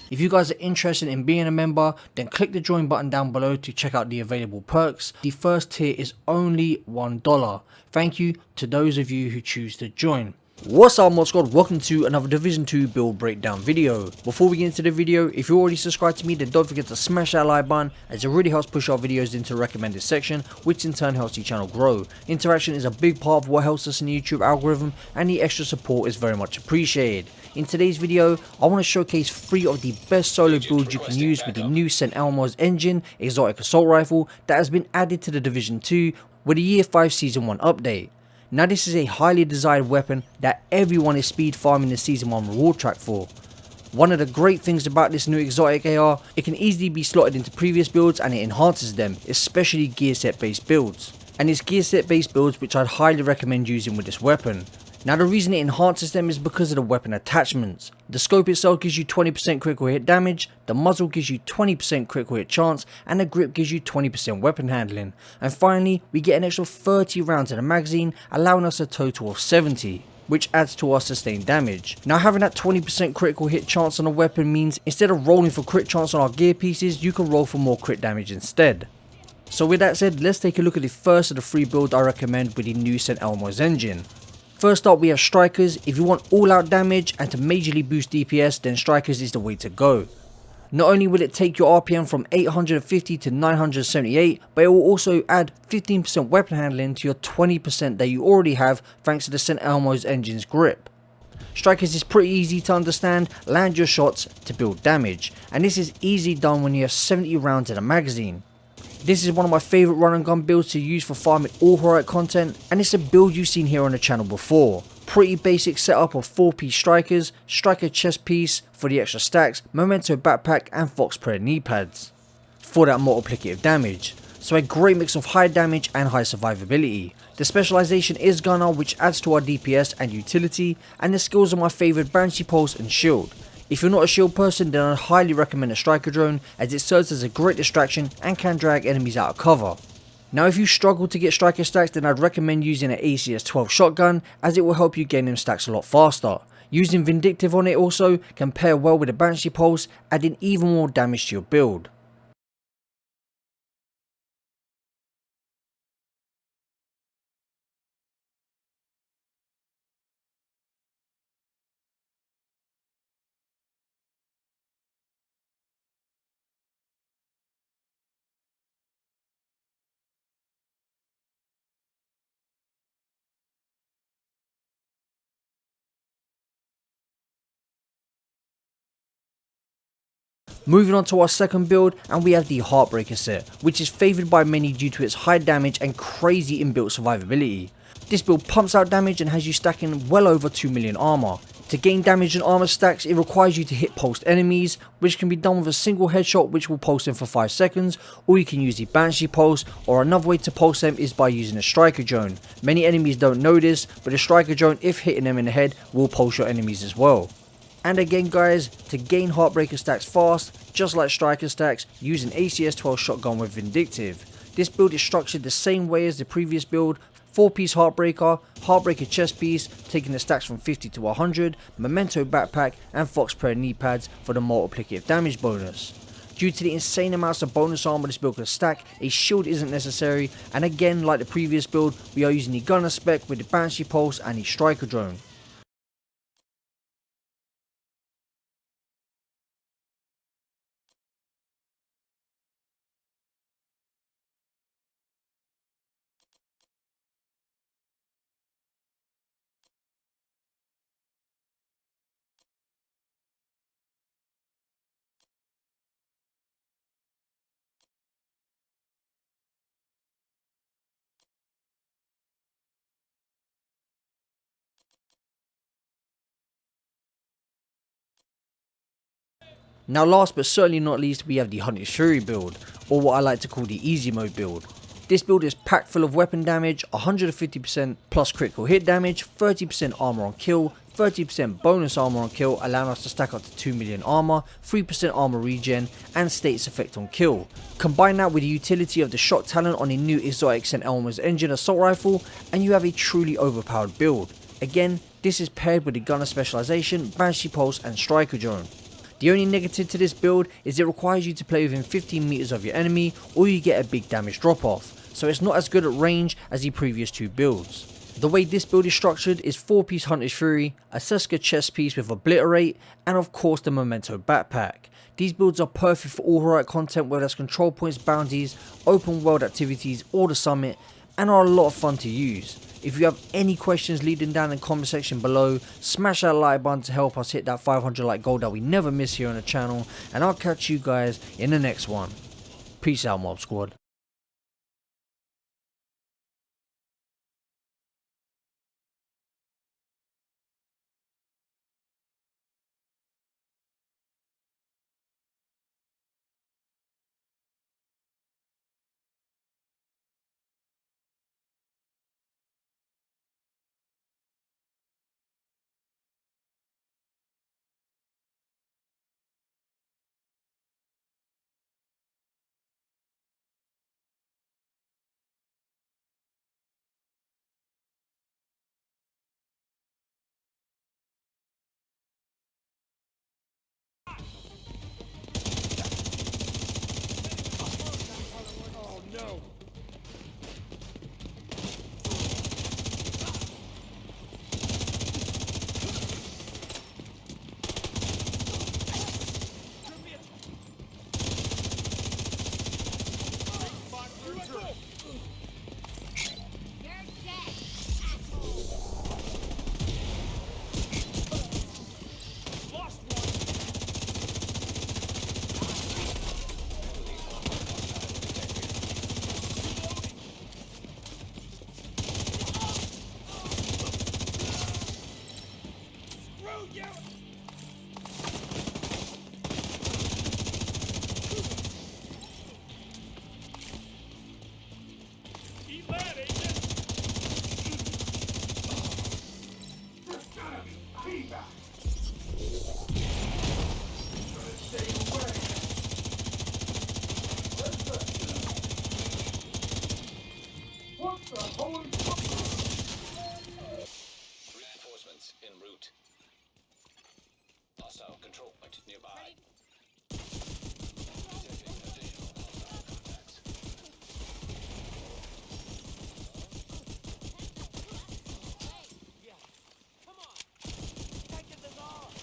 If you guys are interested in being a member, then click the join button down below to check out the available perks. The first tier is only $1. Thank you to those of you who choose to join. What's up mod squad, welcome to another Division 2 build breakdown video. Before we get into the video, if you're already subscribed to me, then don't forget to smash that like button, as it really helps push our videos into the recommended section, which in turn helps the channel grow. Interaction is a big part of what helps us in the YouTube algorithm, and the extra support is very much appreciated. In today's video, I want to showcase 3 of the best solo builds you can use with the new St. Elmo's engine exotic assault rifle that has been added to the Division 2 with the Year 5 Season 1 update. Now this is a highly desired weapon that everyone is speed farming the Season 1 reward track for. One of the great things about this new exotic AR, it can easily be slotted into previous builds and it enhances them, especially gear set based builds. And it's gear set based builds which I'd highly recommend using with this weapon. Now the reason it enhances them is because of the weapon attachments. The scope itself gives you 20% critical hit damage, the muzzle gives you 20% critical hit chance, and the grip gives you 20% weapon handling. And finally, we get an extra 30 rounds in the magazine, allowing us a total of 70, which adds to our sustained damage. Now having that 20% critical hit chance on a weapon means instead of rolling for crit chance on our gear pieces, you can roll for more crit damage instead. So with that said, let's take a look at the first of the 3 builds I recommend with the new St. Elmo's engine. First up, we have Strikers. If you want all out damage and to majorly boost DPS, then Strikers is the way to go. Not only will it take your RPM from 850 to 978, but it will also add 15% weapon handling to your 20% that you already have thanks to the St. Elmo's engine's grip. Strikers is pretty easy to understand, land your shots to build damage, and this is easily done when you have 70 rounds in a magazine. This is one of my favourite run and gun builds to use for farming all heroic content, and it's a build you've seen here on the channel before. Pretty basic setup of 4-piece strikers, striker chest piece for the extra stacks, memento backpack and fox prayer knee pads for that multiplicative damage. So a great mix of high damage and high survivability. The specialization is gunner, which adds to our DPS and utility, and the skills are my favourite Banshee Pulse and Shield. If you're not a shield person, then I'd highly recommend a striker drone, as it serves as a great distraction and can drag enemies out of cover. Now if you struggle to get striker stacks, then I'd recommend using an ACS-12 shotgun, as it will help you gain them stacks a lot faster. Using Vindictive on it also can pair well with the Banshee Pulse, adding even more damage to your build. Moving on to our second build, and we have the Heartbreaker set, which is favoured by many due to its high damage and crazy inbuilt survivability. This build pumps out damage and has you stacking well over 2 million armor. To gain damage and armor stacks, it requires you to hit pulsed enemies, which can be done with a single headshot which will pulse them for 5 seconds, or you can use the Banshee Pulse, or another way to pulse them is by using a striker drone. Many enemies don't know this, but a striker drone, if hitting them in the head, will pulse your enemies as well. And again guys, to gain Heartbreaker stacks fast, just like striker stacks, use an ACS-12 shotgun with Vindictive. This build is structured the same way as the previous build: 4-piece Heartbreaker, Heartbreaker chest piece, taking the stacks from 50 to 100, memento backpack and fox prayer knee pads for the multiplicative damage bonus. Due to the insane amounts of bonus armor this build can stack, a shield isn't necessary, and again like the previous build, we are using the gunner spec with the Banshee Pulse and the striker drone. Now last but certainly not least, we have the HUNTERSFURY build, or what I like to call the easy mode build. This build is packed full of weapon damage, 150% plus critical hit damage, 30% armor on kill, 30% bonus armor on kill, allowing us to stack up to 2 million armor, 3% armor regen, and status effect on kill. Combine that with the utility of the shock talent on the new exotic St. Elmo's engine assault rifle, and you have a truly overpowered build. Again, this is paired with the gunner specialization, Banshee Pulse, and striker drone. The only negative to this build is it requires you to play within 15 meters of your enemy or you get a big damage drop off, so it's not as good at range as the previous two builds. The way this build is structured is 4-piece Hunter's Fury, a Seska chest piece with Obliterate, and of course the Memento backpack. These builds are perfect for all heroic content, whether that's control points, bounties, open world activities or the summit, and are a lot of fun to use. If you have any questions, leave them down in the comment section below. Smash that like button to help us hit that 500 like goal that we never miss here on the channel, and I'll catch you guys in the next one. Peace out, Mob Squad. Reinforcements en route. Hostile control point nearby. Detecting additional hostile contacts. Yeah, come on. Take it to off.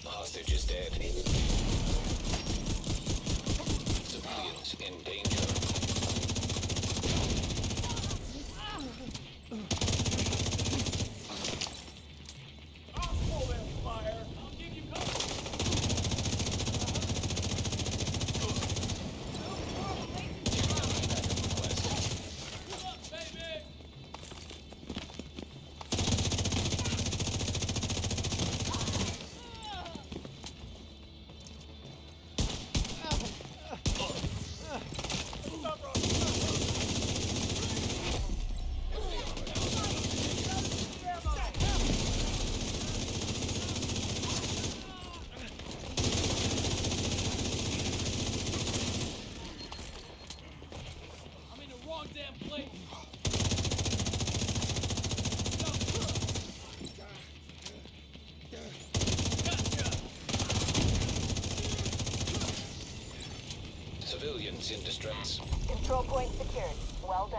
Hostage is dead. Civilians in danger. I'll pull that fire. I'll give you cover. Pull up, baby. Damn place. Civilians in distress. Control point secured. Well done.